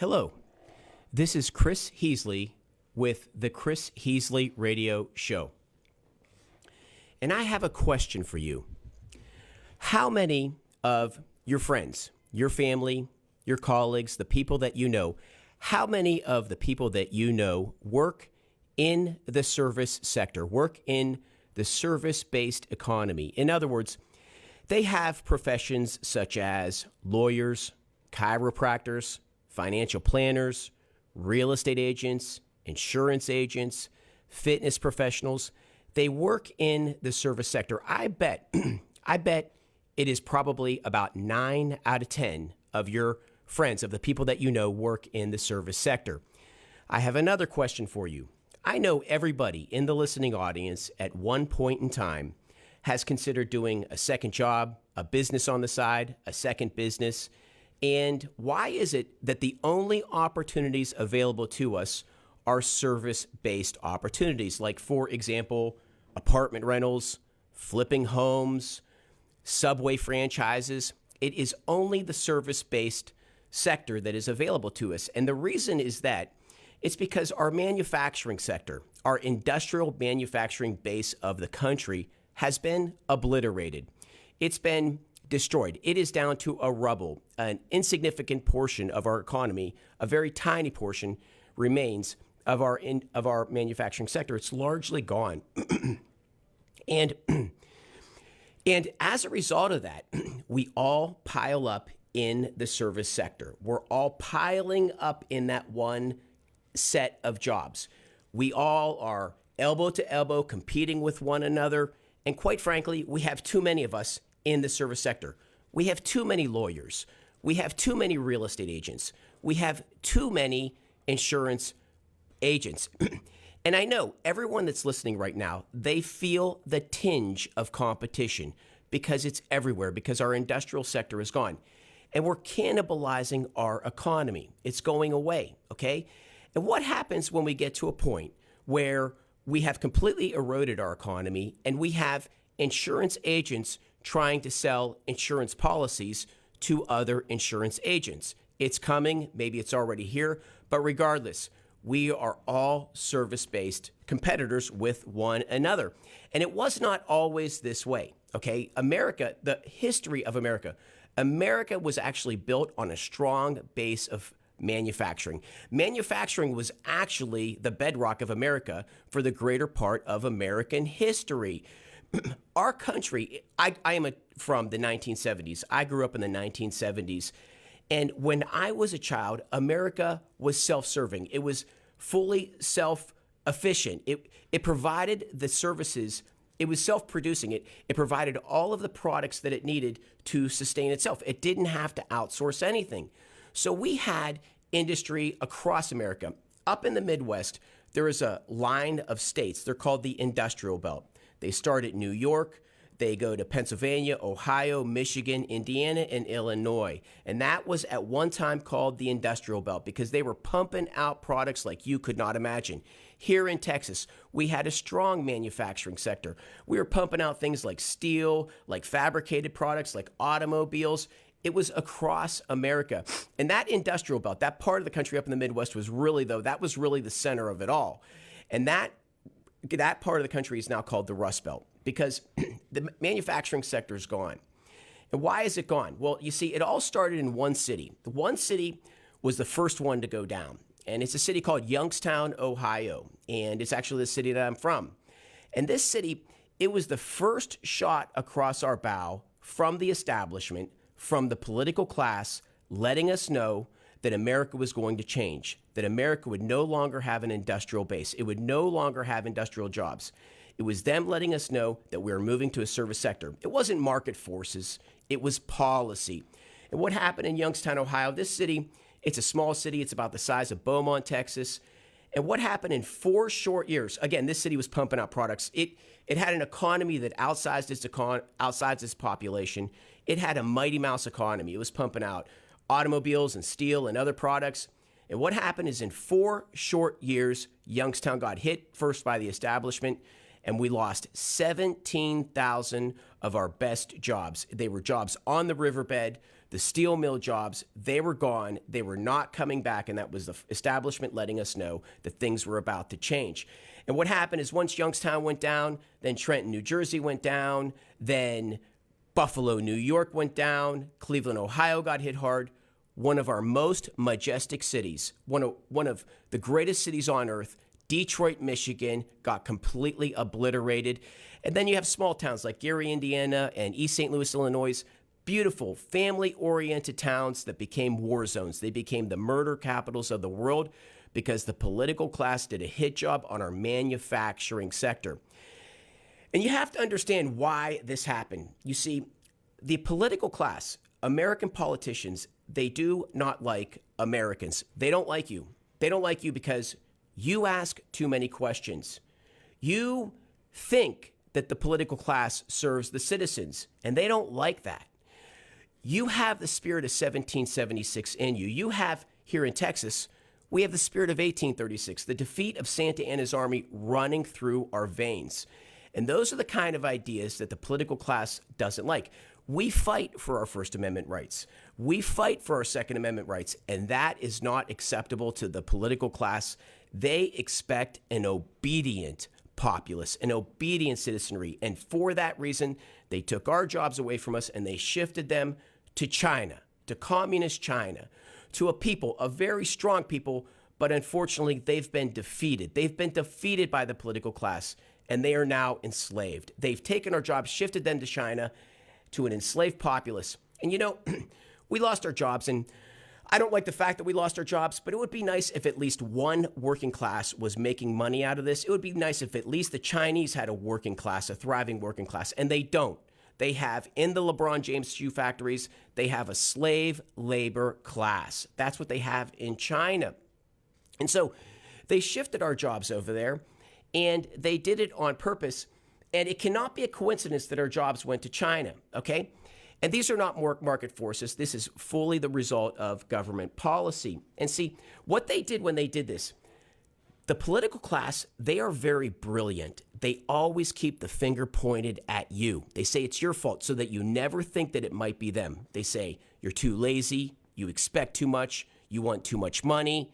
Hello, this is Chris Heasley with the Chris Heasley Radio Show. And I have a question for you. How many of your friends, your family, your colleagues, the people that you know, how many of the people that you know work in the service sector, work in the service-based economy? In other words, they have professions such as lawyers, chiropractors, financial planners, real estate agents, insurance agents, fitness professionals. They work in the service sector. I bet it is probably about 9 out of 10 of your friends, of the people that you know, work in the service sector. I have another question for you. I know everybody in the listening audience at one point in time has considered doing a second job, a business on the side, a second business. And why is it that the only opportunities available to us are service-based opportunities? Like, for example, apartment rentals, flipping homes, Subway franchises. It is only the service-based sector that is available to us. And the reason is that it's because our manufacturing sector, our industrial manufacturing base of the country has been obliterated. It's been destroyed. It is down to a rubble. An insignificant portion of our economy, a very tiny portion, remains of our manufacturing sector. It's largely gone. And as a result of that, we all pile up in the service sector. We're all piling up in that one set of jobs. We all are elbow to elbow competing with one another. And quite frankly, we have too many of us in the service sector. We have too many lawyers. We have too many real estate agents. We have too many insurance agents. And I know everyone that's listening right now, they feel the tinge of competition because it's everywhere, because our industrial sector is gone. And we're cannibalizing our economy. It's going away, okay? And what happens when we get to a point where we have completely eroded our economy and we have insurance agents trying to sell insurance policies to other insurance agents? It's coming. Maybe it's already here. But regardless, we are all service-based competitors with one another. And it was not always this way, okay? America, the history of America, America was actually built on a strong base of manufacturing. Manufacturing was actually the bedrock of America for the greater part of American history. Our country, I am from the 1970s. I grew up in the 1970s. And when I was a child, America was self-serving. It was fully self-efficient. It provided the services. It was self-producing. It provided all of the products that it needed to sustain itself. It didn't have to outsource anything. So we had industry across America. Up in the Midwest, there is a line of states. They're called the Industrial Belt. They start at New York. They go to Pennsylvania, Ohio, Michigan, Indiana, and Illinois. And that was at one time called the Industrial Belt because they were pumping out products like you could not imagine. Here in Texas, we had a strong manufacturing sector. We were pumping out things like steel, like fabricated products, like automobiles. It was across America. And that industrial belt, that part of the country up in the Midwest was really, that was really the center of it all. And that part of the country is now called the Rust Belt because the manufacturing sector is gone. And why is it gone? Well, you see, it all started in one city. The one city was the first one to go down. And it's a city called Youngstown, Ohio. And it's actually the city that I'm from. And this city, it was the first shot across our bow from the establishment, from the political class, letting us know that America was going to change, that America would no longer have an industrial base. It would no longer have industrial jobs. It was them letting us know that we were moving to a service sector. It wasn't market forces. It was policy. And what happened in Youngstown, Ohio, this city, it's a small city. It's about the size of Beaumont, Texas. And what happened in 4 short years? Again, this city was pumping out products. It had an economy that outsized its population. It had a Mighty Mouse economy. It was pumping out automobiles and steel and other products. And what happened is in 4 short years, Youngstown got hit first by the establishment, and we lost 17,000 of our best jobs. They were jobs on the riverbed, the steel mill jobs. They were gone. They were not coming back, and that was the establishment letting us know that things were about to change. And what happened is once Youngstown went down, then Trenton, New Jersey went down, then Buffalo, New York went down, Cleveland, Ohio got hit hard. One of our most majestic cities, one of the greatest cities on earth, Detroit, Michigan, got completely obliterated. And then you have small towns like Gary, Indiana, and East St. Louis, Illinois. Beautiful, family-oriented towns that became war zones. They became the murder capitals of the world because the political class did a hit job on our manufacturing sector. And you have to understand why this happened. You see, the political class, American politicians, they do not like Americans. They don't like you. They don't like you because you ask too many questions. You think that the political class serves the citizens, and they don't like that. You have the spirit of 1776 in you. You have, here in Texas, we have the spirit of 1836, the defeat of Santa Anna's army running through our veins. And those are the kind of ideas that the political class doesn't like. We fight for our First Amendment rights. We fight for our Second Amendment rights, and that is not acceptable to the political class. They expect an obedient populace, an obedient citizenry. And for that reason, they took our jobs away from us and they shifted them to China, to communist China, to a people, a very strong people, but unfortunately, they've been defeated. They've been defeated by the political class, and they are now enslaved. They've taken our jobs, shifted them to China, to an enslaved populace. And you know, we lost our jobs, and I don't like the fact that we lost our jobs, but it would be nice if at least one working class was making money out of this. It would be nice if at least the Chinese had a working class, a thriving working class, and they don't. They have, in the LeBron James shoe factories, they have a slave labor class. That's what they have in China. And so they shifted our jobs over there, and they did it on purpose. And it cannot be a coincidence that our jobs went to China, okay? And these are not market forces. This is fully the result of government policy. And see, what they did when they did this, the political class, they are very brilliant. They always keep the finger pointed at you. They say it's your fault so that you never think that it might be them. They say you're too lazy, you expect too much, you want too much money,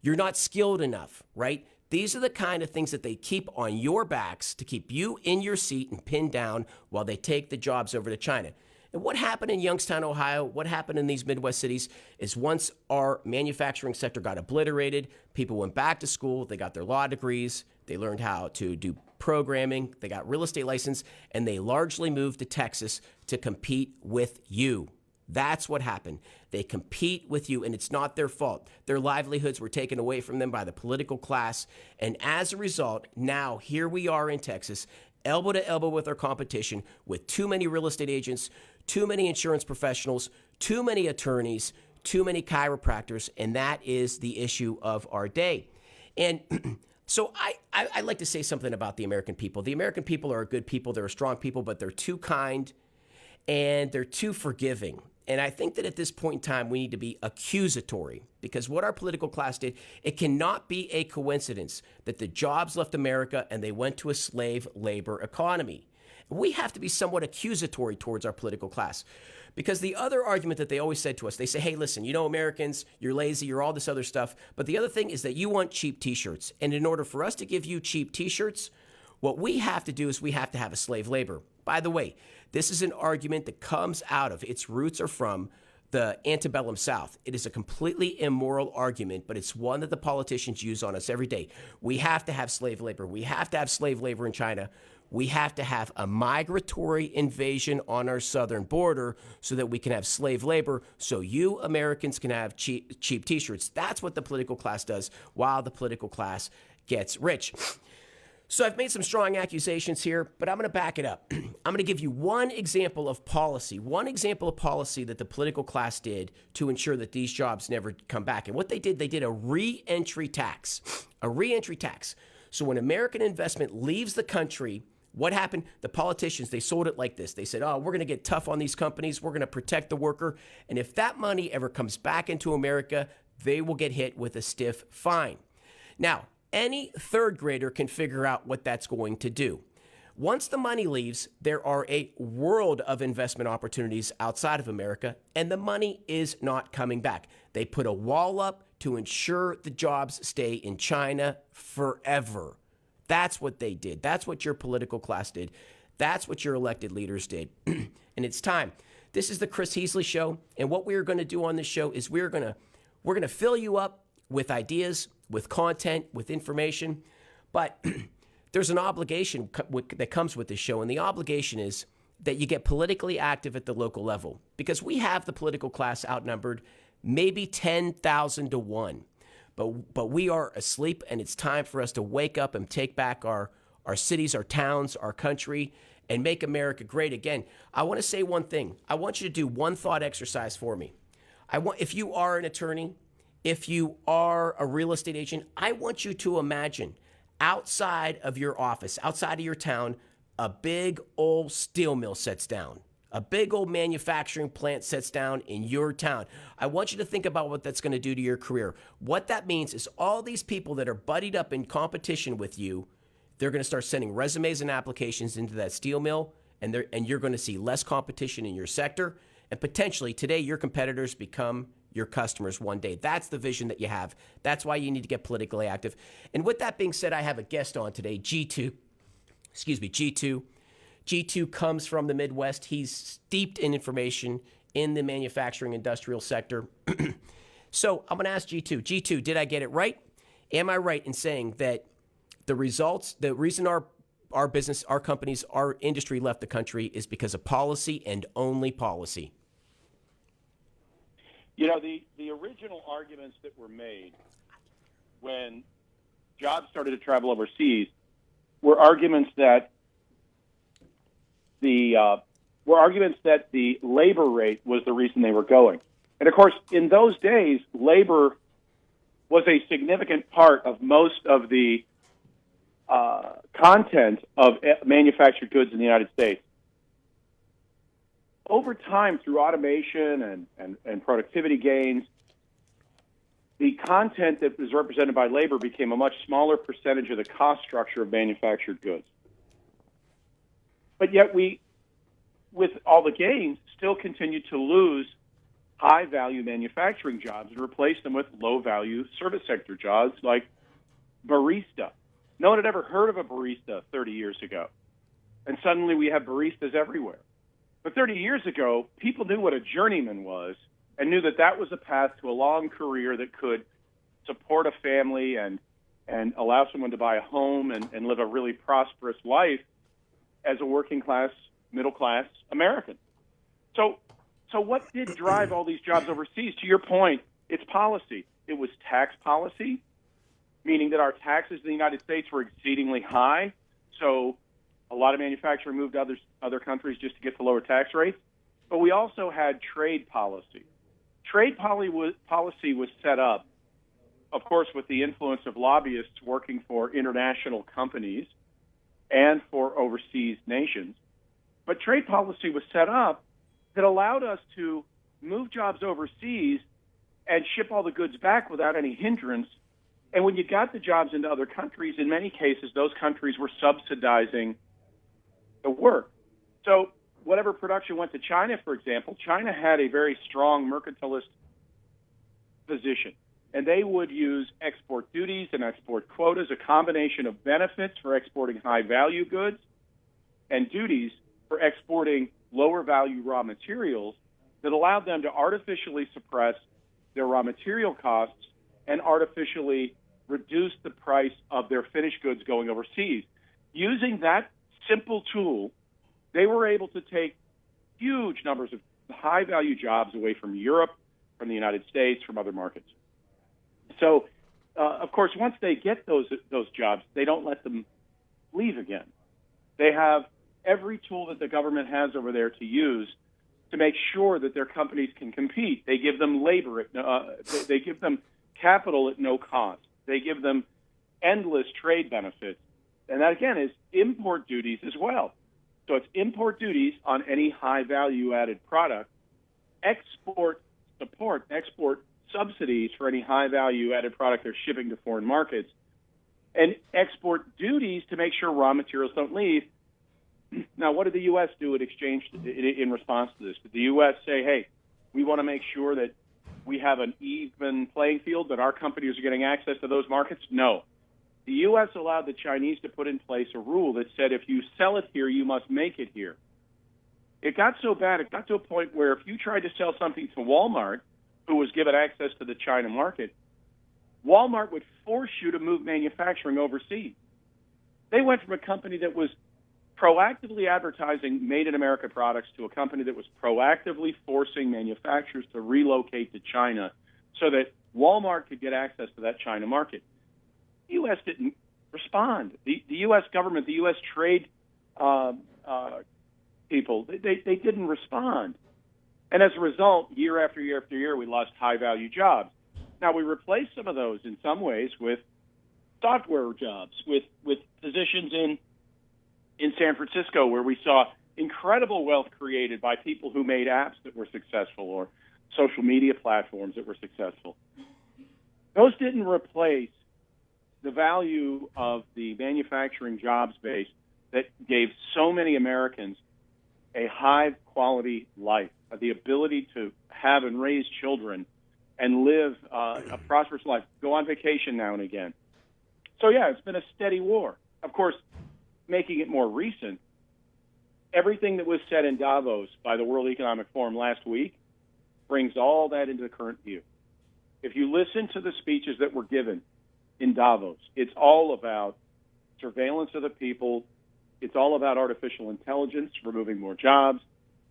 you're not skilled enough, right? These are the kind of things that they keep on your backs to keep you in your seat and pinned down while they take the jobs over to China. And what happened in Youngstown, Ohio, what happened in these Midwest cities is once our manufacturing sector got obliterated, people went back to school, they got their law degrees, they learned how to do programming, they got real estate license, and they largely moved to Texas to compete with you. That's what happened. They compete with you, and it's not their fault. Their livelihoods were taken away from them by the political class, and as a result, now here we are in Texas, elbow to elbow with our competition, with too many real estate agents, too many insurance professionals, too many attorneys, too many chiropractors, and that is the issue of our day. And so I like to say something about the American people. The American people are a good people. They're a strong people, but they're too kind, and they're too forgiving. And I think that at this point in time, we need to be accusatory because what our political class did, it cannot be a coincidence that the jobs left America and they went to a slave labor economy. We have to be somewhat accusatory towards our political class because the other argument that they always said to us, they say, hey, listen, you know, Americans, you're lazy, you're all this other stuff. But the other thing is that you want cheap T-shirts. And in order for us to give you cheap T-shirts, what we have to do is we have to have a slave labor. By the way, this is an argument that comes out of, its roots are from the antebellum South. It is a completely immoral argument, but it's one that the politicians use on us every day. We have to have slave labor. We have to have slave labor in China. We have to have a migratory invasion on our southern border so that we can have slave labor so you Americans can have cheap T-shirts. That's what the political class does while the political class gets rich. So I've made some strong accusations here, but I'm going to back it up. I'm going to give you one example of policy that the political class did to ensure that these jobs never come back. And what they did a re-entry tax. A re-entry tax. So when American investment leaves the country, what happened? The politicians, they sold it like this. They said, oh, we're going to get tough on these companies. We're going to protect the worker. And if that money ever comes back into America, they will get hit with a stiff fine. Now, any third grader can figure out what that's going to do. Once the money leaves, there are a world of investment opportunities outside of America, and the money is not coming back. They put a wall up to ensure the jobs stay in China forever. That's what they did. That's what your political class did. That's what your elected leaders did. And it's time. This is the Chris Heasley Show, and what we're going to do on this show is we're going to fill you up with ideas, with content, with information, but there's an obligation that comes with this show, and the obligation is that you get politically active at the local level, because we have the political class outnumbered maybe 10,000 to 1. But we are asleep, and it's time for us to wake up and take back our cities, our towns, our country, and make America great again. I want to say one thing. I want you to do one thought exercise for me. If you are an attorney, if you are a real estate agent, I want you to imagine outside of your office, outside of your town, a big old steel mill sets down. A big old manufacturing plant sets down in your town. I want you to think about what that's going to do to your career. What that means is all these people that are buddied up in competition with you, they're going to start sending resumes and applications into that steel mill, and you're going to see less competition in your sector. And potentially today, your competitors become your customers one day. That's the vision that you have. That's why you need to get politically active. And with that being said, I have a guest on today, G2. G2 comes from the Midwest. He's steeped in information in the manufacturing industrial sector. So I'm going to ask G2. G2, did I get it right? Am I right in saying that the reason our business, our companies, our industry left the country is because of policy and only policy? You know, the original arguments that were made when jobs started to travel overseas were arguments that the labor rate was the reason they were going. And of course, in those days, labor was a significant part of most of the content of manufactured goods in the United States. Over time, through automation and productivity gains, the content that was represented by labor became a much smaller percentage of the cost structure of manufactured goods. But yet we, with all the gains, still continue to lose high-value manufacturing jobs and replace them with low-value service sector jobs like barista. No one had ever heard of a barista 30 years ago. And suddenly we have baristas everywhere. But 30 years ago, people knew what a journeyman was and knew that that was a path to a long career that could support a family and allow someone to buy a home and live a really prosperous life as a working class, middle class American. So what did drive all these jobs overseas? To your point, it's policy. It was tax policy, meaning that our taxes in the United States were exceedingly high. So a lot of manufacturing moved to other countries just to get the lower tax rates. But we also had trade policy. Trade policy was set up, of course, with the influence of lobbyists working for international companies and for overseas nations. But trade policy was set up that allowed us to move jobs overseas and ship all the goods back without any hindrance. And when you got the jobs into other countries, in many cases, those countries were subsidizing the work. So whatever production went to China, for example, China had a very strong mercantilist position. And they would use export duties and export quotas, a combination of benefits for exporting high-value goods and duties for exporting lower-value raw materials that allowed them to artificially suppress their raw material costs and artificially reduce the price of their finished goods going overseas. Using that simple tool, they were able to take huge numbers of high-value jobs away from Europe, from the United States, from other markets. So, of course, once they get those jobs, they don't let them leave again. They have every tool that the government has over there to use to make sure that their companies can compete. They give them labor, they give them capital at no cost. They give them endless trade benefits. And that, again, is import duties as well. So it's import duties on any high-value added product, export support, export subsidies for any high-value added product they're shipping to foreign markets, and export duties to make sure raw materials don't leave. Now, what did the U.S. do in exchange in response to this? Did the U.S. say, hey, we want to make sure that we have an even playing field, that our companies are getting access to those markets? No. The U.S. allowed the Chinese to put in place a rule that said if you sell it here, you must make it here. It got so bad, it got to a point where if you tried to sell something to Walmart, who was given access to the China market, Walmart would force you to move manufacturing overseas. They went from a company that was proactively advertising made-in-America products to a company that was proactively forcing manufacturers to relocate to China so that Walmart could get access to that China market. The U.S. didn't respond. The U.S. government, the U.S. trade people, they didn't respond. And as a result, year after year after year, we lost high-value jobs. Now, we replaced some of those in some ways with software jobs, with positions in San Francisco, where we saw incredible wealth created by people who made apps that were successful or social media platforms that were successful. Those didn't replace the value of the manufacturing jobs base that gave so many Americans a high-quality life, the ability to have and raise children and live a prosperous life, go on vacation now and again. So, yeah, it's been a steady war. Of course, making it more recent, everything that was said in Davos by the World Economic Forum last week brings all that into the current view. If you listen to the speeches that were given in Davos, it's all about surveillance of the people. It's all about artificial intelligence, removing more jobs.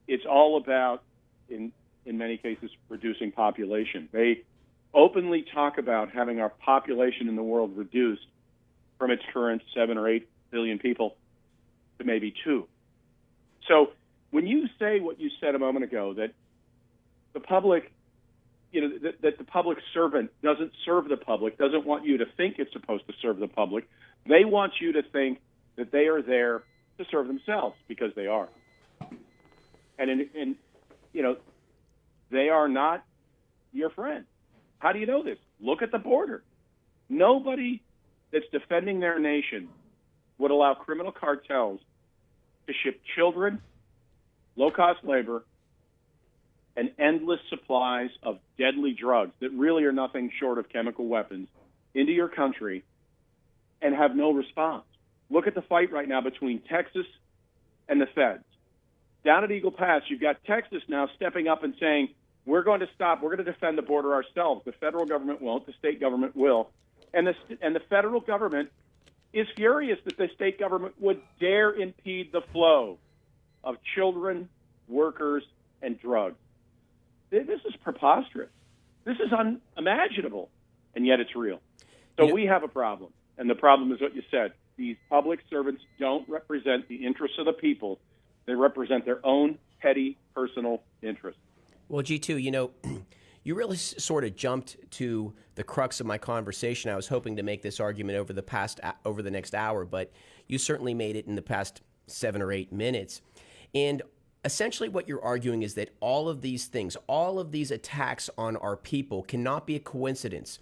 It's all about, in many cases, reducing population. They openly talk about having our population in the world reduced from its current 7 or 8 billion people to maybe 2. So when you say what you said a moment ago, that the public, that the public servant doesn't serve the public, doesn't want you to think it's supposed to serve the public, they want you to think that they are there to serve themselves, because they are. And they are not your friend. How do you know this? Look at the border. Nobody that's defending their nation would allow criminal cartels to ship children, low-cost labor, and endless supplies of deadly drugs that really are nothing short of chemical weapons into your country and have no response. Look at the fight right now between Texas and the feds. Down at Eagle Pass, you've got Texas now stepping up and saying, we're going to stop, we're going to defend the border ourselves. The federal government won't, the state government will. And the federal government is furious that the state government would dare impede the flow of children, workers, and drugs. This is preposterous. This is unimaginable, and yet it's real. So we have a problem, and the problem is what you said. These public servants don't represent the interests of the people. They represent their own petty personal interests. Well, G2, you really sort of jumped to the crux of my conversation. I was hoping to make this argument over the next hour, but you certainly made it in the past 7 or 8 minutes. And essentially what you're arguing is that all of these things, all of these attacks on our people cannot be a coincidence.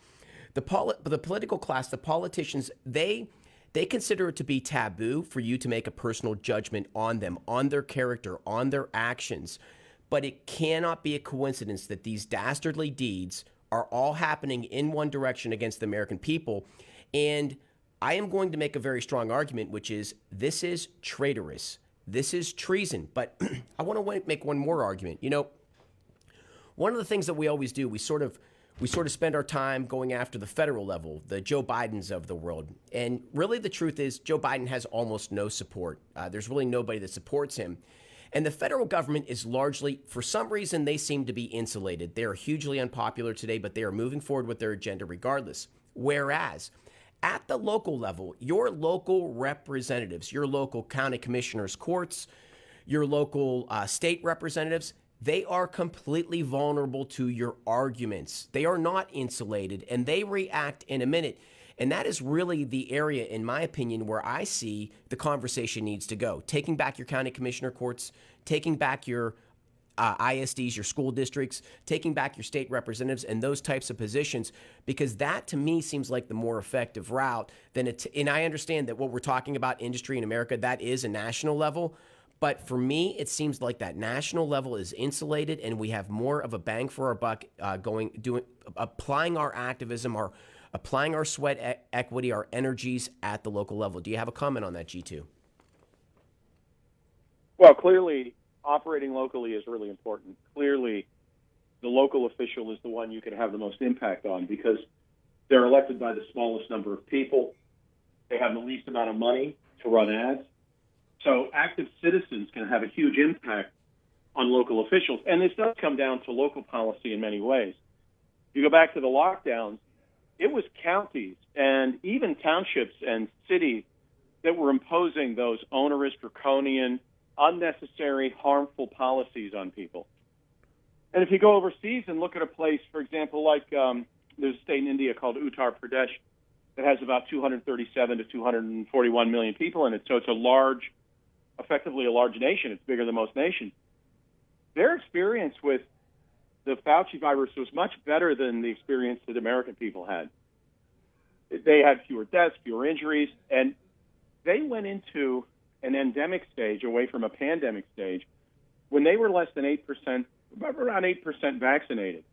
The political class, the politicians, they consider it to be taboo for you to make a personal judgment on them, on their character, on their actions. But it cannot be a coincidence that these dastardly deeds are all happening in one direction against the American people. And I am going to make a very strong argument, which is this is traitorous. This is treason. But I want to make one more argument. One of the things that we always do, we sort of spend our time going after the federal level, the Joe Bidens of the world. And really the truth is Joe Biden has almost no support. There's really nobody that supports him. And the federal government is largely, for some reason, they seem to be insulated. They are hugely unpopular today, but they are moving forward with their agenda regardless. Whereas at the local level, your local representatives, your local county commissioners' courts, your local state representatives, they are completely vulnerable to your arguments. They are not insulated, and they react in a minute. And that is really the area, in my opinion, where I see the conversation needs to go. Taking back your county commissioner courts, taking back your ISDs, your school districts, taking back your state representatives and those types of positions, because that to me seems like the more effective route than it. And I understand that what we're talking about, industry in America, that is a national level. But for me, it seems like that national level is insulated, and we have more of a bang for our buck applying our activism, applying our sweat equity, our energies at the local level. Do you have a comment on that, G2? Well, clearly, operating locally is really important. Clearly, the local official is the one you can have the most impact on because they're elected by the smallest number of people. They have the least amount of money to run ads. So active citizens can have a huge impact on local officials. And this does come down to local policy in many ways. You go back to the lockdowns, it was counties and even townships and cities that were imposing those onerous, draconian, unnecessary, harmful policies on people. And if you go overseas and look at a place, for example, like there's a state in India called Uttar Pradesh that has about 237 to 241 million people in it. So it's effectively a large nation. It's bigger than most nations. Their experience with the Fauci virus was much better than the experience that American people had. They had fewer deaths, fewer injuries, and they went into an endemic stage away from a pandemic stage when they were less than 8%, around 8% vaccinated.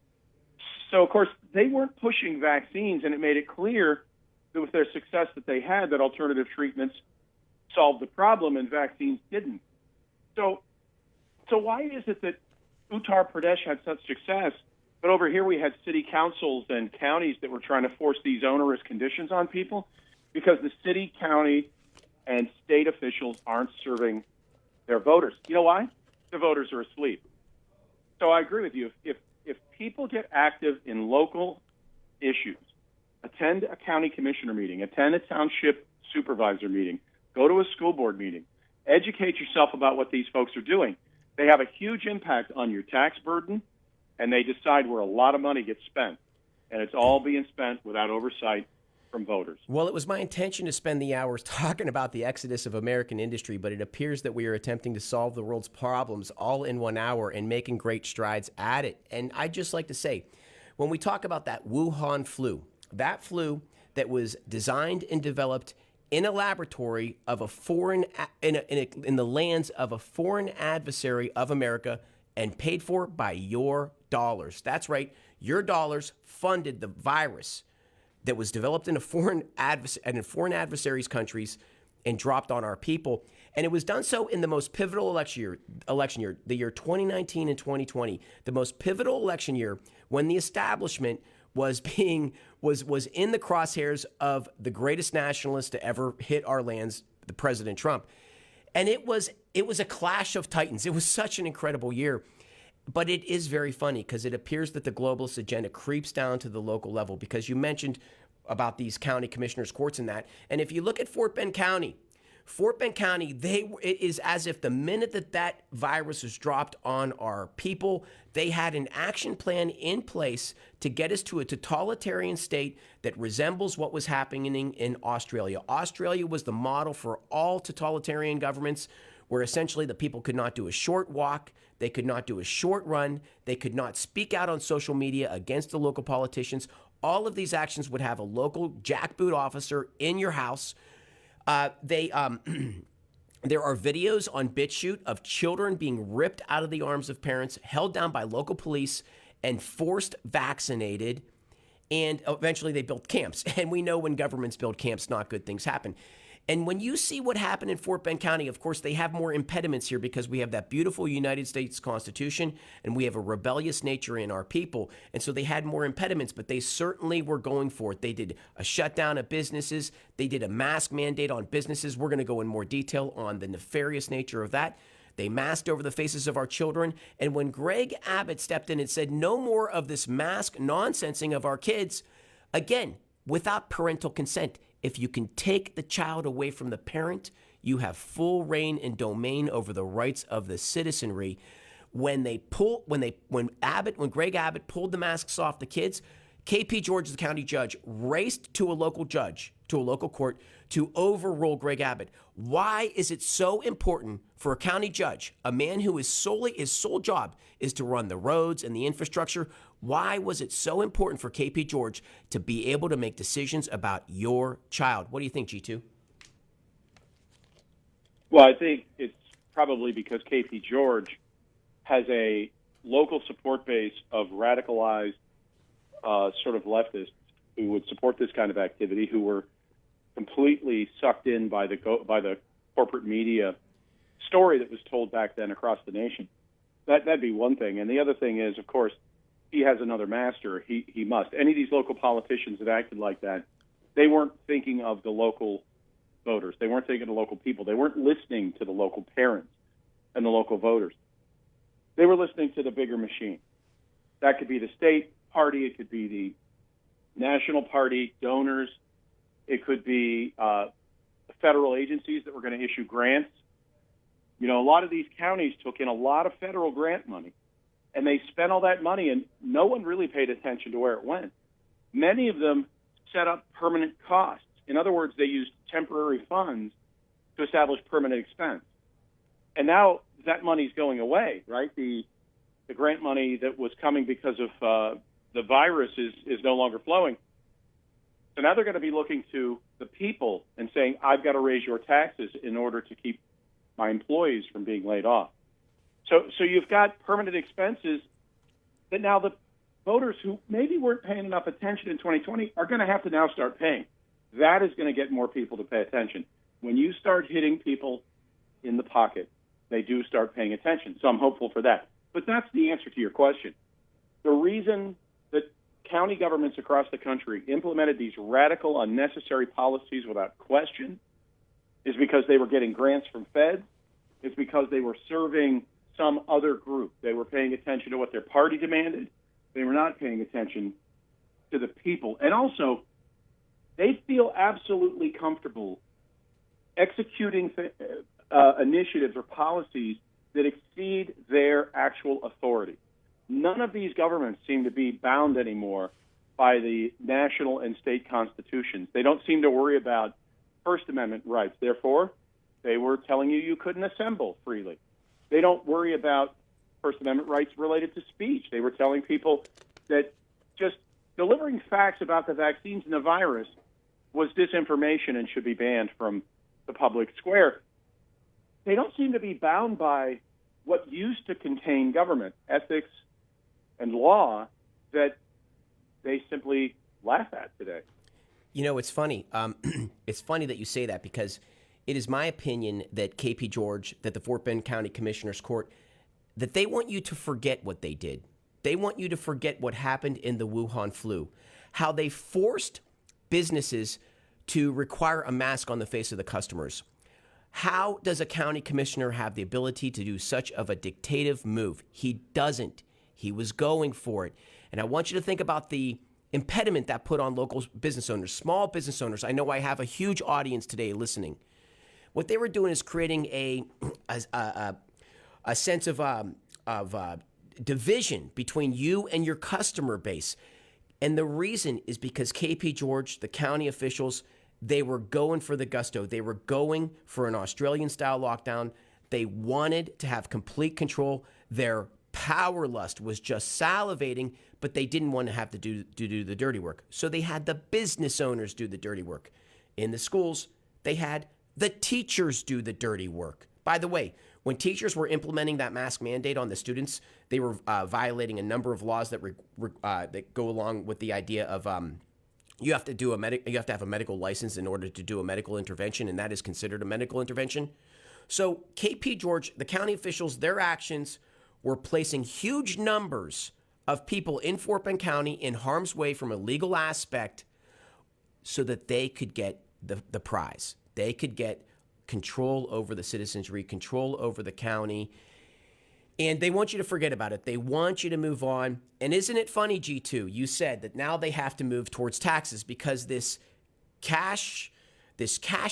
So, of course, they weren't pushing vaccines, and it made it clear that with their success that they had, that alternative treatments solved the problem and vaccines didn't. So why is it that Uttar Pradesh had such success, but over here we had city councils and counties that were trying to force these onerous conditions on people? Because the city, county, and state officials aren't serving their voters. You know why? The voters are asleep. So I agree with you. If people get active in local issues, attend a county commissioner meeting, attend a township supervisor meeting, go to a school board meeting, educate yourself about what these folks are doing. They have a huge impact on your tax burden, and they decide where a lot of money gets spent. And it's all being spent without oversight from voters. Well, it was my intention to spend the hours talking about the exodus of American industry, but it appears that we are attempting to solve the world's problems all in 1 hour and making great strides at it. And I'd just like to say, when we talk about that Wuhan flu that was designed and developed in a laboratory of a foreign, in the lands of a foreign adversary of America and paid for by your dollars. That's right. Your dollars funded the virus that was developed in a foreign adversaries' countries and dropped on our people. And it was done so in the most pivotal election year, the year 2019 and 2020, the most pivotal election year when the establishment was in the crosshairs of the greatest nationalist to ever hit our lands, the President Trump. And it was a clash of titans. It was such an incredible year. But it is very funny because it appears that the globalist agenda creeps down to the local level, because you mentioned about these county commissioners' courts and that. And if you look at Fort Bend County, it is as if the minute that virus was dropped on our people, they had an action plan in place to get us to a totalitarian state that resembles what was happening in Australia. Australia was the model for all totalitarian governments, where essentially the people could not do a short walk, they could not do a short run, they could not speak out on social media against the local politicians. All of these actions would have a local jackboot officer in your house. There are videos on BitChute of children being ripped out of the arms of parents, held down by local police, and forced vaccinated. And eventually they built camps. And we know when governments build camps, not good things happen. And when you see what happened in Fort Bend County, of course, they have more impediments here because we have that beautiful United States Constitution and we have a rebellious nature in our people. And so they had more impediments, but they certainly were going for it. They did a shutdown of businesses. They did a mask mandate on businesses. We're going to go in more detail on the nefarious nature of that. They masked over the faces of our children. And when Greg Abbott stepped in and said, no more of this mask nonsensing of our kids, again, without parental consent. If you can take the child away from the parent, you have full reign and domain over the rights of the citizenry. When Greg Abbott pulled the masks off the kids, KP George, the county judge, raced to a local court, to overrule Greg Abbott. Why is it so important for a county judge, a man who is his sole job is to run the roads and the infrastructure? Why was it so important for KP George to be able to make decisions about your child? What do you think, G2? Well, I think it's probably because KP George has a local support base of radicalized sort of leftists who would support this kind of activity, who were completely sucked in by the corporate media story that was told back then across the nation. That'd be one thing. And the other thing is, of course, he has another master. He must. Any of these local politicians that acted like that, they weren't thinking of the local voters. They weren't thinking of the local people. They weren't listening to the local parents and the local voters. They were listening to the bigger machine. That could be the state party. It could be the national party, donors. It could be federal agencies that were going to issue grants. You know, a lot of these counties took in a lot of federal grant money, and they spent all that money, and no one really paid attention to where it went. Many of them set up permanent costs. In other words, they used temporary funds to establish permanent expense. And now that money's going away, right? The grant money that was coming because of the virus is no longer flowing. So now they're going to be looking to the people and saying, I've got to raise your taxes in order to keep my employees from being laid off. So you've got permanent expenses that now the voters who maybe weren't paying enough attention in 2020 are going to have to now start paying. That is going to get more people to pay attention. When you start hitting people in the pocket, they do start paying attention. So I'm hopeful for that. But that's the answer to your question. The reason that county governments across the country implemented these radical, unnecessary policies without question is because they were getting grants from feds. It's because they were serving some other group. They were paying attention to what their party demanded. They were not paying attention to the people. And also, they feel absolutely comfortable executing initiatives or policies that exceed their actual authority. None of these governments seem to be bound anymore by the national and state constitutions. They don't seem to worry about First Amendment rights. Therefore, they were telling you couldn't assemble freely. They don't worry about First Amendment rights related to speech. They were telling people that just delivering facts about the vaccines and the virus was disinformation and should be banned from the public square. They don't seem to be bound by what used to contain government, ethics, and law that they simply laugh at today. You know, it's funny. It's funny that you say that because it is my opinion that KP George, that the Fort Bend County Commissioner's Court, that they want you to forget what they did. They want you to forget what happened in the Wuhan flu, how they forced businesses to require a mask on the face of the customers. How does a county commissioner have the ability to do such of a dictative move? He doesn't. He was going for it. And I want you to think about the impediment that put on local business owners, small business owners. I know I have a huge audience today listening. What they were doing is creating a sense of division between you and your customer base. And the reason is because KP George, the county officials, they were going for the gusto. They were going for an Australian-style lockdown. They wanted to have complete control. Their power lust was just salivating, but they didn't want to have to do the dirty work. So they had the business owners do the dirty work. In the schools, they had the teachers do the dirty work. By the way, when teachers were implementing that mask mandate on the students, they were violating a number of laws that that go along with the idea of you have to have a medical license in order to do a medical intervention, and that is considered a medical intervention. So KP George, the county officials, their actions were placing huge numbers of people in Fort Bend County in harm's way from a legal aspect so that they could get the prize. They could get control over the citizenry, control over the county, and they want you to forget about it. They want you to move on. And isn't it funny, G2, you said that now they have to move towards taxes because this cash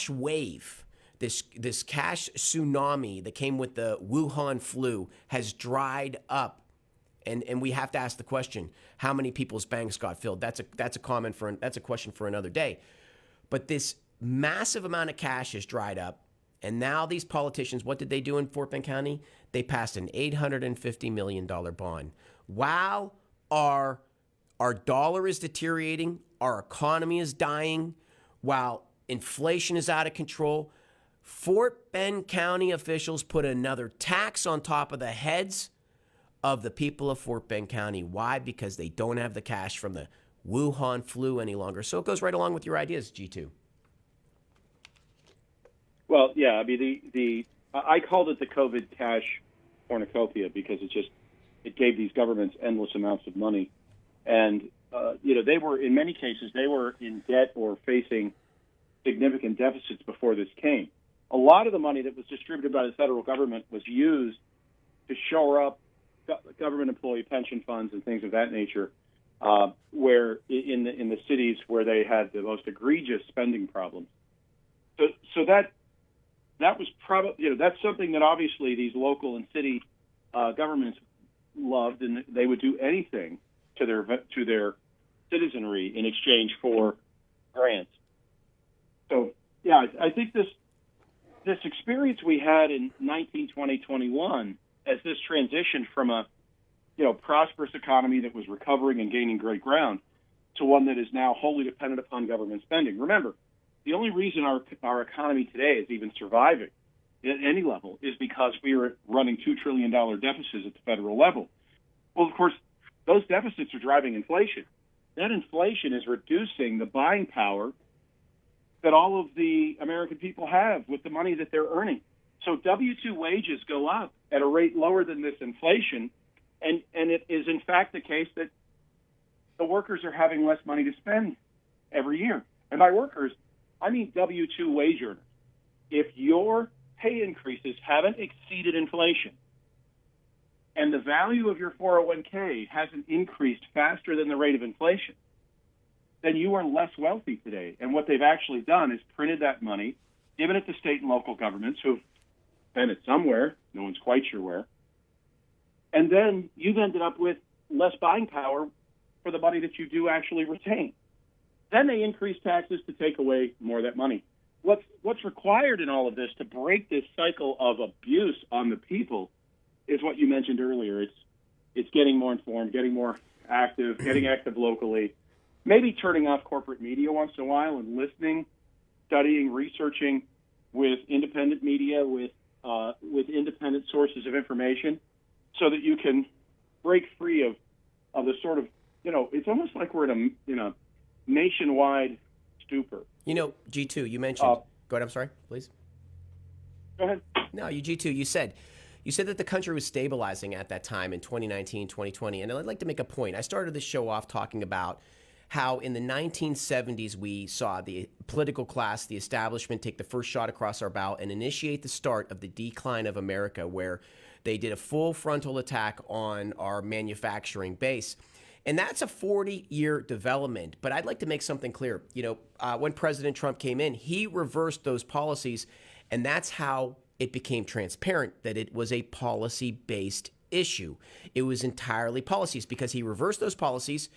wave, this cash tsunami that came with the Wuhan flu has dried up And we have to ask the question, how many people's banks got filled? That's a question for another day. But this massive amount of cash is dried up. And now these politicians, what did they do in Fort Bend County? They passed an $850 million bond. While our dollar is deteriorating, our economy is dying, while inflation is out of control, Fort Bend County officials put another tax on top of the heads of the people of Fort Bend County. Why? Because they don't have the cash from the Wuhan flu any longer. So it goes right along with your ideas, G2. Well, yeah, I mean, I called it the COVID cash cornucopia because it gave these governments endless amounts of money. And, they were, in many cases, they were in debt or facing significant deficits before this came. A lot of the money that was distributed by the federal government was used to shore up government employee pension funds and things of that nature, where in the cities where they had the most egregious spending problems. So that was probably, that's something that obviously these local and city governments loved, and they would do anything to their citizenry in exchange for grants. So yeah, I think this experience we had in 1920-21 as this transition from a prosperous economy that was recovering and gaining great ground to one that is now wholly dependent upon government spending. Remember, the only reason our economy today is even surviving at any level is because we are running $2 trillion deficits at the federal level. Well, of course, those deficits are driving inflation. That inflation is reducing the buying power that all of the American people have with the money that they're earning. So W-2 wages go up at a rate lower than this inflation, and it is in fact the case that the workers are having less money to spend every year. And by workers, I mean W-2 wage earners. If your pay increases haven't exceeded inflation, and the value of your 401k hasn't increased faster than the rate of inflation, then you are less wealthy today. And what they've actually done is printed that money, given it to state and local governments who've spent it somewhere, no one's quite sure where, and then you've ended up with less buying power for the money that you do actually retain. Then they increase taxes to take away more of that money. What's required in all of this to break this cycle of abuse on the people is what you mentioned earlier. It's getting more informed, getting more active, getting active locally, maybe turning off corporate media once in a while and listening, studying, researching with independent media, with independent sources of information, so that you can break free of the sort of, it's almost like we're in a nationwide stupor. G2, you mentioned. Go ahead. I'm sorry, please. Go ahead. No, G2, you said that the country was stabilizing at that time in 2019, 2020. And I'd like to make a point. I started the show off talking about how in the 1970s we saw the political class, the establishment, take the first shot across our bow and initiate the start of the decline of America, where they did a full frontal attack on our manufacturing base. And that's a 40-year development. But I'd like to make something clear. When President Trump came in, he reversed those policies, and that's how it became transparent that it was a policy-based issue. It was entirely policies because he reversed those policies,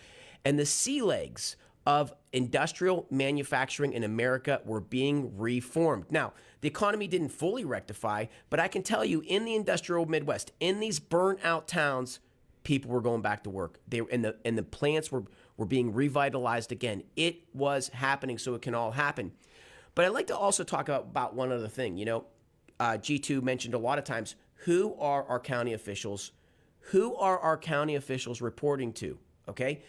and the sea legs of industrial manufacturing in America were being reformed. Now, the economy didn't fully rectify, but I can tell you in the industrial Midwest, in these burnt-out towns, people were going back to work. And the plants were being revitalized again. It was happening, so it can all happen. But I'd like to also talk about one other thing. G2 mentioned a lot of times, who are our county officials? Who are our county officials reporting to? Okay?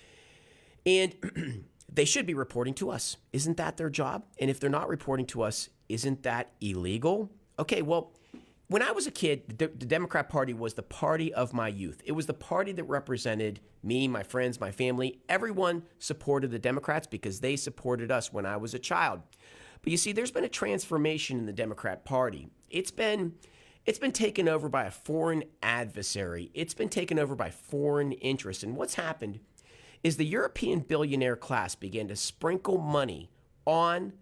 And they should be reporting to us. Isn't that their job? And if they're not reporting to us, isn't that illegal? Okay, well, when I was a kid, the Democrat Party was the party of my youth. It was the party that represented me, my friends, my family. Everyone supported the Democrats because they supported us when I was a child. But you see, there's been a transformation in the Democrat Party. It's been taken over by a foreign adversary. It's been taken over by foreign interests. And what's happened is the European billionaire class began to sprinkle money on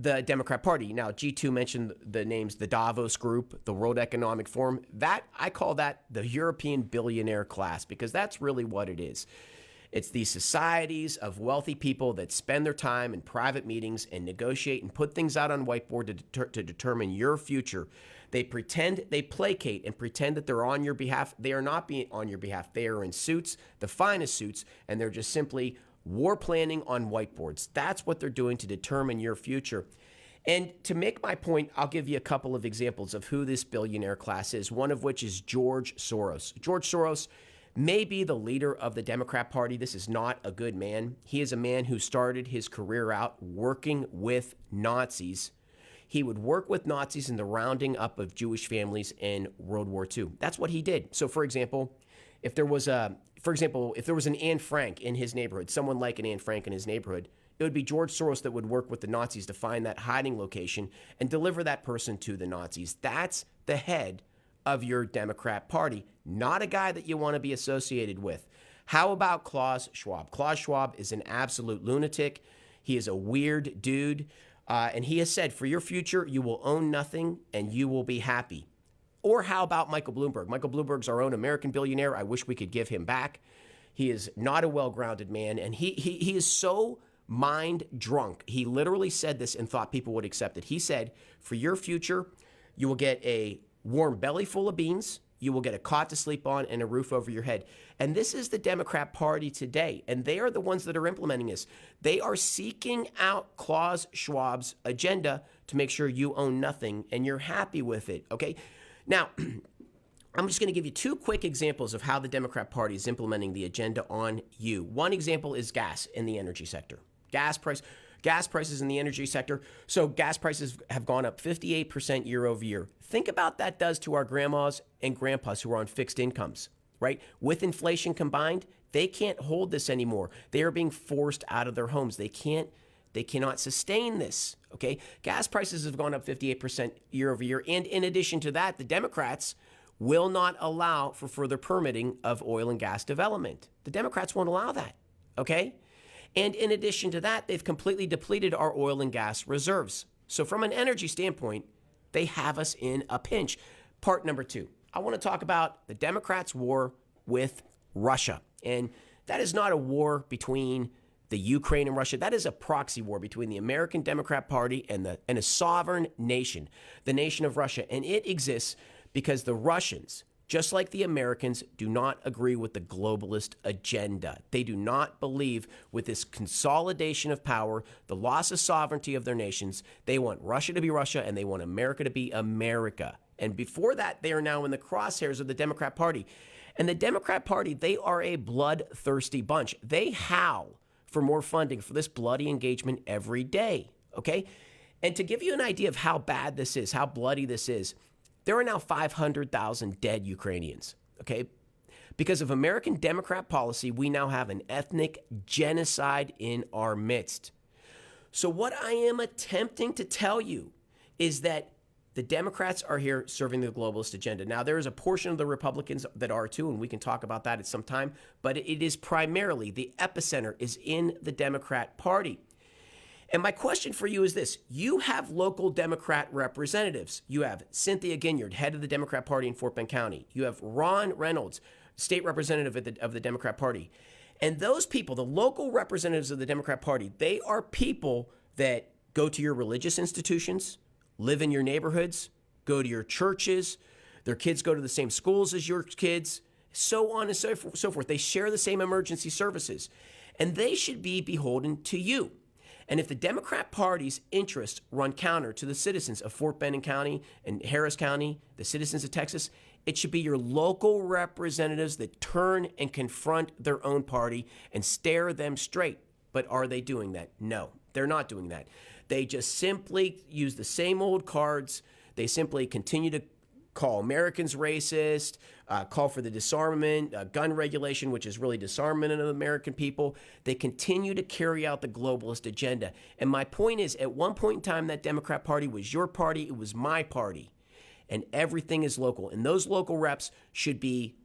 the Democrat Party. Now, G2 mentioned the names, the Davos Group, the World Economic Forum. That I call that the European billionaire class, because that's really what it is. It's these societies of wealthy people that spend their time in private meetings and negotiate and put things out on whiteboard to determine your future. They pretend, they placate and pretend that they're on your behalf. They are not being on your behalf. They are in suits, the finest suits, and they're just simply war planning on whiteboards. That's what they're doing to determine your future. And to make my point, I'll give you a couple of examples of who this billionaire class is, one of which is George Soros. George Soros may be the leader of the Democrat Party. This is not a good man. He is a man who started his career out working with Nazis. He would work with Nazis in the rounding up of Jewish families in World War II. That's what he did. So, for example, if there was an Anne Frank in his neighborhood, someone like an Anne Frank in his neighborhood, it would be George Soros that would work with the Nazis to find that hiding location and deliver that person to the Nazis. That's the head of your Democrat Party, not a guy that you want to be associated with. How about Klaus Schwab? Klaus Schwab is an absolute lunatic. He is a weird dude. And he has said, for your future, you will own nothing and you will be happy. Or how about Michael Bloomberg? Michael Bloomberg's our own American billionaire. I wish we could give him back. He is not a well-grounded man, and he is so mind drunk. He literally said this and thought people would accept it. He said, for your future, you will get a warm belly full of beans, you will get a cot to sleep on, and a roof over your head. And this is the Democrat Party today, and they are the ones that are implementing this. They are seeking out Klaus Schwab's agenda to make sure you own nothing and you're happy with it, okay? Now, I'm just going to give you two quick examples of how the Democrat Party is implementing the agenda on you. One example is gas in the energy sector. Gas prices in the energy sector. So gas prices have gone up 58% year over year. Think about that does to our grandmas and grandpas who are on fixed incomes, right? With inflation combined, they can't hold this anymore. They are being forced out of their homes. They cannot sustain this, okay? Gas prices have gone up 58% year over year. And in addition to that, the Democrats will not allow for further permitting of oil and gas development. The Democrats won't allow that, okay? And in addition to that, they've completely depleted our oil and gas reserves. So from an energy standpoint, they have us in a pinch. Part number two, I want to talk about the Democrats' war with Russia. And that is not a war between the Ukraine and Russia. That is a proxy war between the American Democrat Party and a sovereign nation, the nation of Russia. And it exists because the Russians, just like the Americans, do not agree with the globalist agenda. They do not believe with this consolidation of power, the loss of sovereignty of their nations. They want Russia to be Russia and they want America to be America. And before that, they are now in the crosshairs of the Democrat Party. And the Democrat Party, they are a bloodthirsty bunch. They howl for more funding for this bloody engagement every day, okay? And to give you an idea of how bad this is, how bloody this is, there are now 500,000 dead Ukrainians, okay? Because of American Democrat policy, we now have an ethnic genocide in our midst. So what I am attempting to tell you is that the Democrats are here serving the globalist agenda. Now, there is a portion of the Republicans that are too, and we can talk about that at some time, but it is primarily, the epicenter is in the Democrat Party. And my question for you is this. You have local Democrat representatives. You have Cynthia Ginyard, head of the Democrat Party in Fort Bend County. You have Ron Reynolds, state representative of the Democrat Party. And those people, the local representatives of the Democrat Party, they are people that go to your religious institutions, live in your neighborhoods, go to your churches. Their kids go to the same schools as your kids, so on and so forth. They share the same emergency services. And they should be beholden to you. And if the Democrat Party's interests run counter to the citizens of Fort Bend County and Harris County, the citizens of Texas, it should be your local representatives that turn and confront their own party and stare them straight. But are they doing that? No, they're not doing that. They just simply use the same old cards. They simply continue to call Americans racist, call for the disarmament, gun regulation, which is really disarmament of the American people. They continue to carry out the globalist agenda. And my point is, at one point in time, that Democrat Party was your party, it was my party, and everything is local. And those local reps should be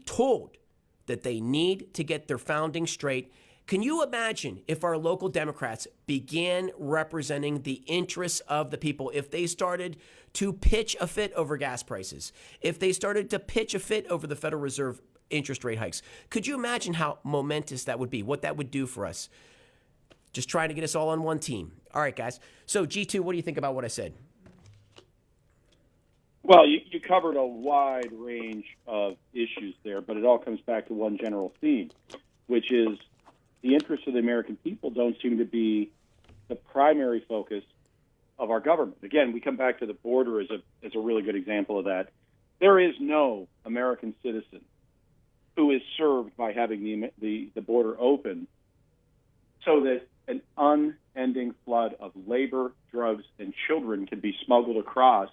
told that they need to get their founding straight, Can you imagine if our local Democrats began representing the interests of the people, if they started to pitch a fit over gas prices, if they started to pitch a fit over the Federal Reserve interest rate hikes? Could you imagine how momentous that would be, what that would do for us? Just trying to get us all on one team. All right, guys. So, G2, what do you think about what I said? Well, you covered a wide range of issues there, but it all comes back to one general theme, which is the interests of the American people don't seem to be the primary focus of our government. Again, we come back to the border as a really good example of that. There is no American citizen who is served by having the border open so that an unending flood of labor, drugs, and children can be smuggled across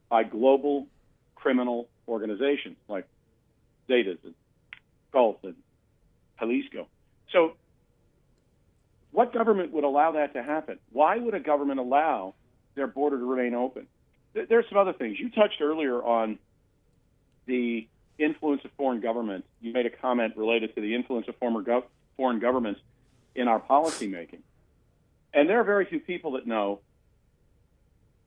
by global criminal organizations like Zetas and Gulf and Jalisco. So what government would allow that to happen? Why would a government allow their border to remain open? There's some other things. You touched earlier on the influence of foreign governments. You made a comment related to the influence of foreign governments in our policymaking. And there are very few people that know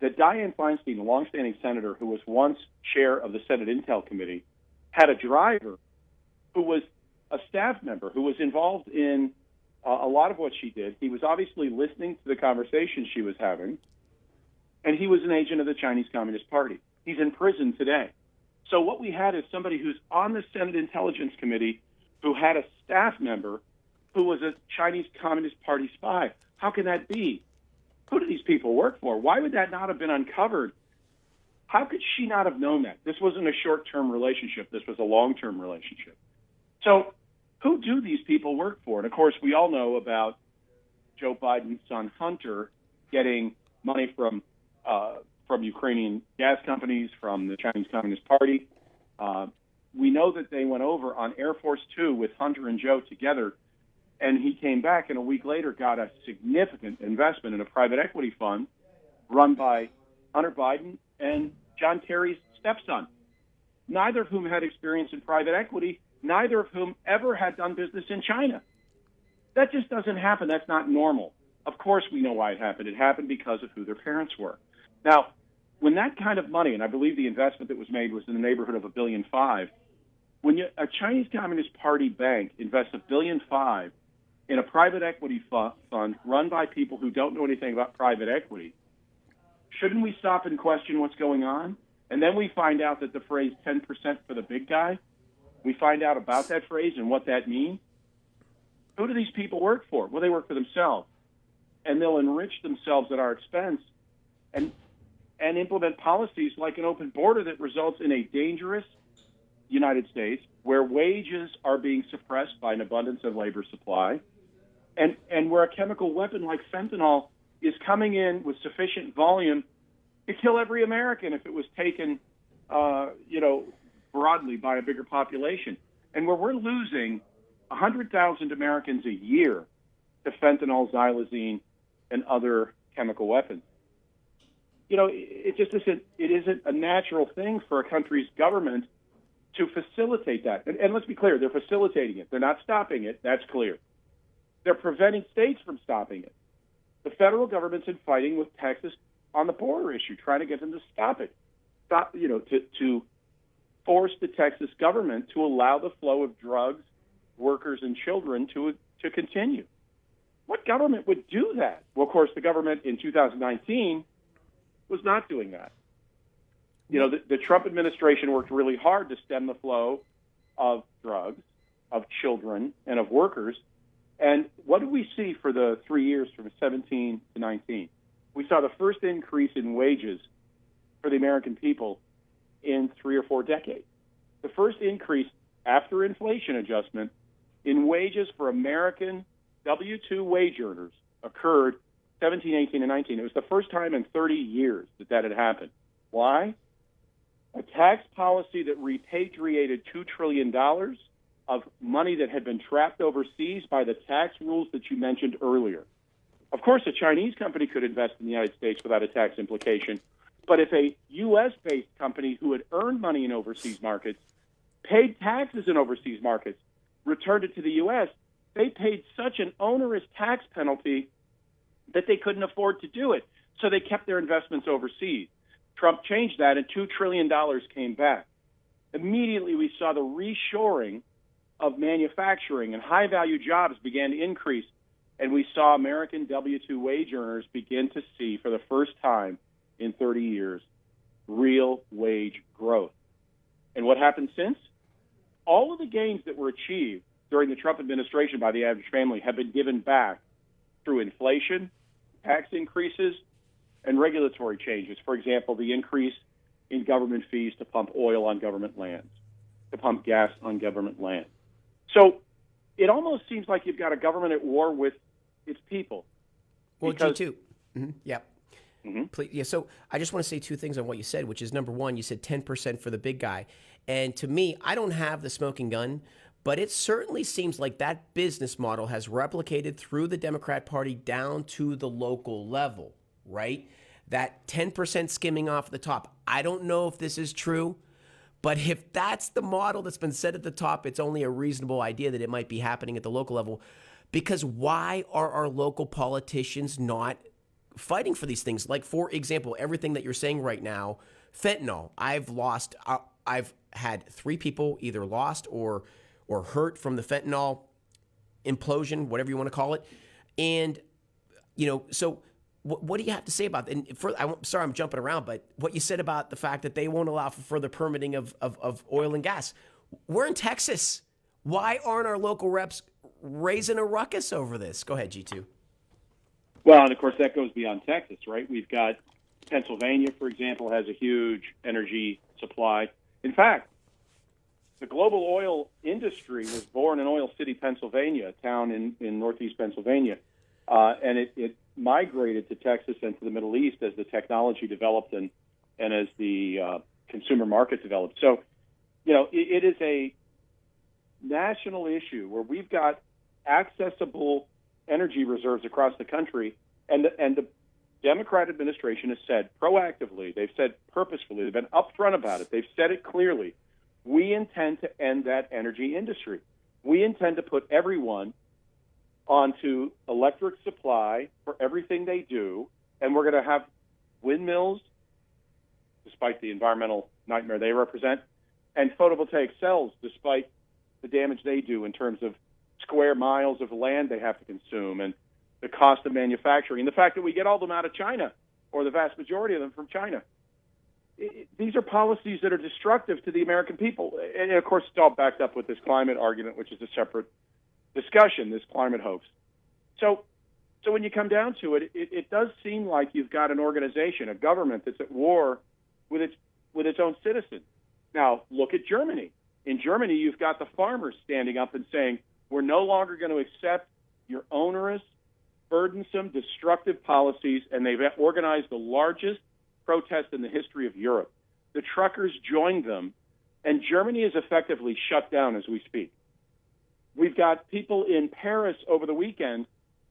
that Dianne Feinstein, a longstanding senator who was once chair of the Senate Intel Committee, had a driver who was a staff member who was involved in a lot of what she did. He was obviously listening to the conversation she was having, and he was an agent of the Chinese Communist Party. He's in prison today. So what we had is somebody who's on the Senate Intelligence Committee who had a staff member who was a Chinese Communist Party spy. How can that be? Who do these people work for? Why would that not have been uncovered? How could she not have known that? This wasn't a short-term relationship. This was a long-term relationship. So who do these people work for? And, of course, we all know about Joe Biden's son, Hunter, getting money from Ukrainian gas companies, from the Chinese Communist Party. We know that they went over on Air Force Two with Hunter and Joe together, and he came back and a week later got a significant investment in a private equity fund run by Hunter Biden and John Kerry's stepson, neither of whom had experience in private equity, neither of whom ever had done business in China. That just doesn't happen. That's not normal. Of course we know why it happened. It happened because of who their parents were. Now, when that kind of money, and I believe the investment that was made was in the neighborhood of $1.5 billion, when a Chinese Communist Party bank invests $1.5 billion in a private equity fund run by people who don't know anything about private equity, shouldn't we stop and question what's going on? And then we find out that the phrase 10% for the big guy, we find out about that phrase and what that means. Who do these people work for? Well, they work for themselves. And they'll enrich themselves at our expense and implement policies like an open border that results in a dangerous United States where wages are being suppressed by an abundance of labor supply, and where a chemical weapon like fentanyl is coming in with sufficient volume to kill every American if it was taken, broadly by a bigger population, and where we're losing 100,000 Americans a year to fentanyl, xylazine, and other chemical weapons. It just isn't. It isn't a natural thing for a country's government to facilitate that. And let's be clear, they're facilitating it. They're not stopping it. That's clear. They're preventing states from stopping it. The federal government's in fighting with Texas on the border issue, trying to get them to stop it. To force the Texas government to allow the flow of drugs, workers, and children to continue. What government would do that? Well, of course, the government in 2019 was not doing that. The Trump administration worked really hard to stem the flow of drugs, of children, and of workers. And what did we see for the 3 years from 17 to 19? We saw the first increase in wages for the American people in 3 or 4 decades. The first increase after inflation adjustment in wages for American W-2 wage earners occurred 17, 18, and 19. It was the first time in 30 years that had happened. Why? A tax policy that repatriated $2 trillion of money that had been trapped overseas by the tax rules that you mentioned earlier. Of course, a Chinese company could invest in the United States without a tax implication, but if a U.S.-based company who had earned money in overseas markets, paid taxes in overseas markets, returned it to the U.S., they paid such an onerous tax penalty that they couldn't afford to do it. So they kept their investments overseas. Trump changed that, and $2 trillion came back. Immediately, we saw the reshoring of manufacturing, and high-value jobs began to increase. And we saw American W-2 wage earners begin to see, for the first time in 30 years, real wage growth. And what happened since? All of the gains that were achieved during the Trump administration by the average family have been given back through inflation, tax increases, and regulatory changes. For example, the increase in government fees to pump oil on government lands, to pump gas on government land. So it almost seems like you've got a government at war with its people. Well, G2. Mm-hmm. Yep. Mm-hmm. Please, yeah. So I just want to say two things on what you said, which is number one, you said 10% for the big guy. And to me, I don't have the smoking gun, but it certainly seems like that business model has replicated through the Democrat Party down to the local level, right? That 10% skimming off the top. I don't know if this is true, but if that's the model that's been set at the top, it's only a reasonable idea that it might be happening at the local level. Because why are our local politicians not fighting for these things? Like, for example, everything that you're saying right now, fentanyl. I've had 3 people either lost or hurt from the fentanyl implosion, whatever you want to call it. And, so what do you have to say about that? And I'm sorry I'm jumping around, but what you said about the fact that they won't allow for further permitting of oil and gas. We're in Texas. Why aren't our local reps raising a ruckus over this? Go ahead, G2. Well, and of course that goes beyond Texas, right? We've got Pennsylvania, for example, has a huge energy supply. In fact, the global oil industry was born in Oil City, Pennsylvania, a town in northeast Pennsylvania, and it migrated to Texas and to the Middle East as the technology developed and as the consumer market developed. So, it is a national issue where we've got accessible energy reserves across the country, and the Democrat administration has said proactively, they've said purposefully, they've been upfront about it, they've said it clearly, we intend to end that energy industry. We intend to put everyone onto electric supply for everything they do, and we're going to have windmills, despite the environmental nightmare they represent, and photovoltaic cells, despite the damage they do in terms of square miles of land they have to consume and the cost of manufacturing, and the fact that we get all them out of China, or the vast majority of them from China. These are policies that are destructive to the American people. And, of course, it's all backed up with this climate argument, which is a separate discussion, this climate hoax. So when you come down to it, it does seem like you've got an organization, a government that's at war with its own citizens. Now, look at Germany. In Germany, you've got the farmers standing up and saying, we're no longer going to accept your onerous, burdensome, destructive policies, and they've organized the largest protest in the history of Europe. The truckers joined them, and Germany is effectively shut down as we speak. We've got people in Paris over the weekend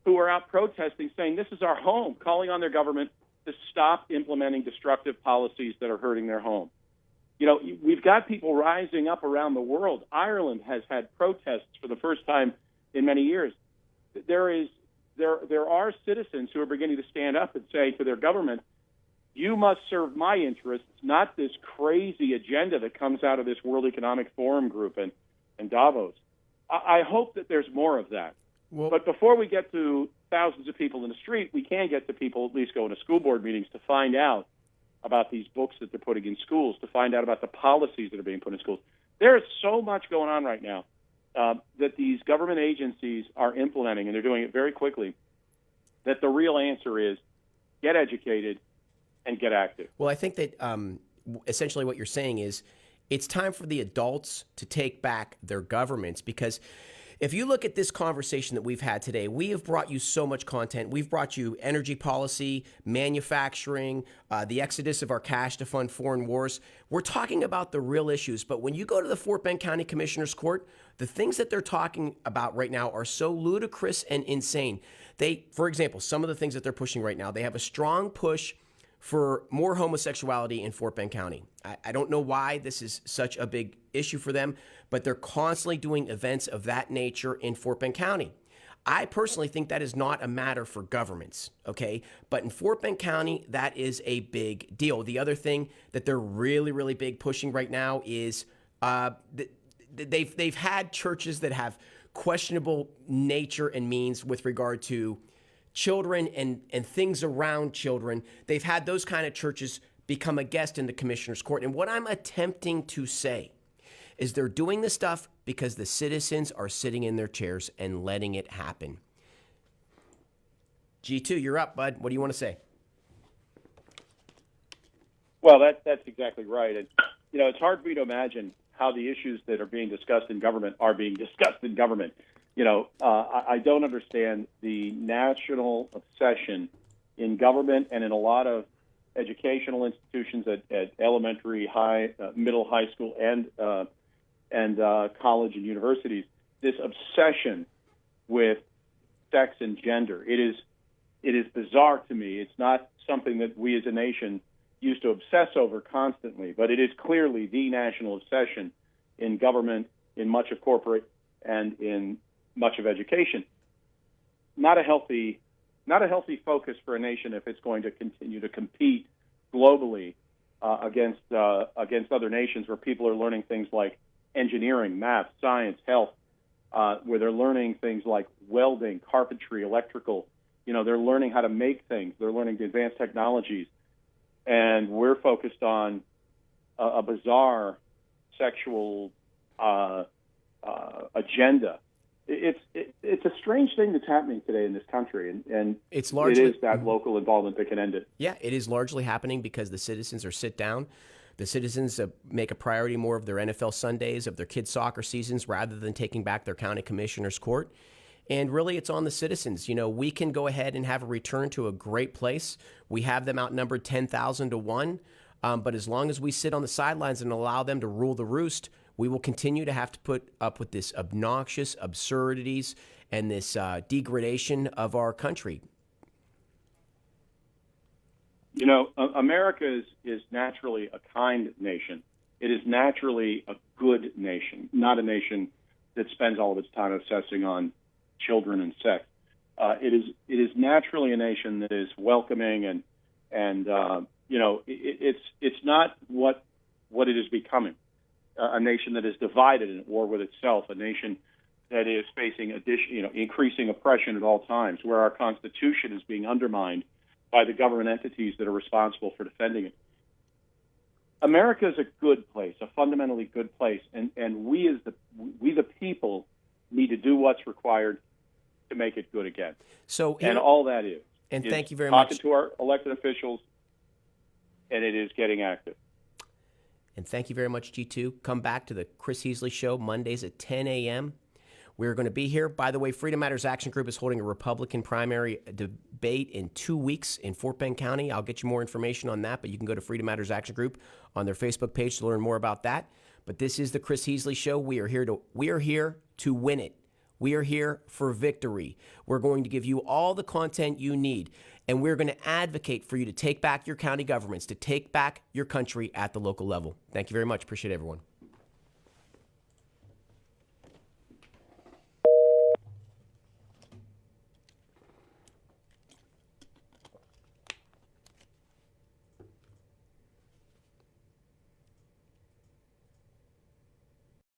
who are out protesting, saying this is our home, calling on their government to stop implementing destructive policies that are hurting their home. We've got people rising up around the world. Ireland has had protests for the first time in many years. There are citizens who are beginning to stand up and say to their government, you must serve my interests, not this crazy agenda that comes out of this World Economic Forum group and Davos. I hope that there's more of that. Well, but before we get to thousands of people in the street, we can get to people at least going to school board meetings to find out about these books that they're putting in schools, to find out about the policies that are being put in schools. There is so much going on right now that these government agencies are implementing, and they're doing it very quickly, that the real answer is get educated and get active. Well, I think that essentially what you're saying is it's time for the adults to take back their governments, because if you look at this conversation that we've had today, we have brought you so much content. We've brought you energy policy, manufacturing, the exodus of our cash to fund foreign wars. We're talking about the real issues. But when you go to the Fort Bend County Commissioner's Court, the things that they're talking about right now are so ludicrous and insane. For example, some of the things that they're pushing right now, they have a strong push for more homosexuality in Fort Bend County. I don't know why this is such a big issue for them, but they're constantly doing events of that nature in Fort Bend County. I personally think that is not a matter for governments, okay? But in Fort Bend County, that is a big deal. The other thing that they're really, really big pushing right now is they've had churches that have questionable nature and means with regard to children and things around children. They've had those kind of churches become a guest in the commissioner's court. And what I'm attempting to say is they're doing this stuff because the citizens are sitting in their chairs and letting it happen. G2, you're up, bud. What do you want to say? Well, that's exactly right. And, it's hard for me to imagine how the issues that are being discussed in government are being discussed in government. I don't understand the national obsession in government and in a lot of educational institutions at elementary, middle, high school, and college and universities. This obsession with sex and gender. It is bizarre to me. It's not something that we as a nation used to obsess over constantly, but it is clearly the national obsession in government, in much of corporate, and in much of education. Not a healthy focus for a nation if it's going to continue to compete globally against other nations where people are learning things like engineering, math, science, health, where they're learning things like welding, carpentry, electrical. They're learning how to make things. They're learning the advanced technologies. And we're focused on a bizarre sexual agenda. It's a strange thing that's happening today in this country, and it's largely, it is that local involvement that can end it. Yeah, it is largely happening because the citizens are sit down. The citizens make a priority more of their NFL Sundays, of their kids' soccer seasons, rather than taking back their county commissioner's court. And really, it's on the citizens. We can go ahead and have a return to a great place. We have them outnumbered 10,000 to 1. But as long as we sit on the sidelines and allow them to rule the roost, we will continue to have to put up with this obnoxious absurdities and this degradation of our country. America is naturally a kind nation. It is naturally a good nation, not a nation that spends all of its time obsessing on children and sex. It is naturally a nation that is welcoming and it's not what it is becoming. A nation that is divided and at war with itself, a nation that is facing increasing oppression at all times, where our Constitution is being undermined by the government entities that are responsible for defending it. America is a good place, a fundamentally good place, and we the people need to do what's required to make it good again. And all that is. And thank you very much. Talking to our elected officials, and it is getting active. And thank you very much, G2. Come back to the Chris Heasley Show Mondays at 10 a.m. We're going to be here. By the way, Freedom Matters Action Group is holding a Republican primary debate in 2 weeks in Fort Bend County. I'll get you more information on that, but you can go to Freedom Matters Action Group on their Facebook page to learn more about that. But this is the Chris Heasley Show. We are here to win it. We are here for victory. We're going to give you all the content you need, and we're going to advocate for you to take back your county governments, to take back your country at the local level. Thank you very much. Appreciate it, everyone.